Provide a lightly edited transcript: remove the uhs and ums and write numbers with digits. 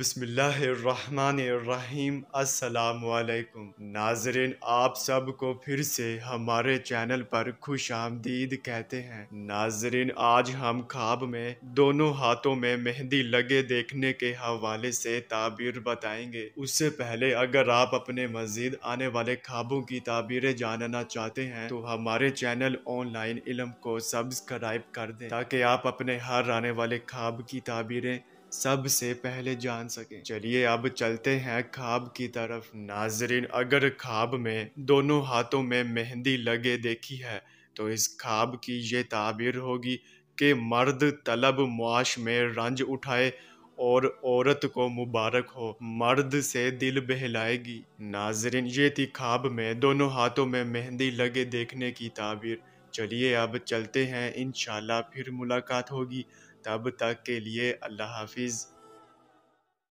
बिस्मिल्लाहिर्रहमानिर्रहीम। अस्सलामुअलैकुम नाज़रीन, आप सबको फिर से हमारे चैनल पर खुश आमदीद कहते हैं। नाज़रीन, आज हम ख्वाब में दोनों हाथों में मेहंदी लगे देखने के हवाले से ताबीर बताएंगे। उससे पहले अगर आप अपने मज़ीद आने वाले ख्वाबों की ताबीरें जानना चाहते हैं तो हमारे चैनल ऑनलाइन इल्म को सब्सक्राइब कर दें ताकि आप अपने हर आने वाले ख्वाब की ताबीरें सबसे पहले जान सकें। चलिए अब चलते हैं ख्वाब की तरफ। नाजरीन, अगर ख्वाब में दोनों हाथों में मेहंदी लगे देखी है तो इस ख्वाब की ये ताबीर होगी कि मर्द तलब मुआश में रंज उठाए और औरत को मुबारक हो, मर्द से दिल बहलाएगी। नाजरीन, ये थी ख्वाब में दोनों हाथों में मेहंदी लगे देखने की ताबीर। चलिए अब चलते हैं, इंशाल्लाह फिर मुलाकात होगी। तब तक के लिए अल्लाह हाफिज।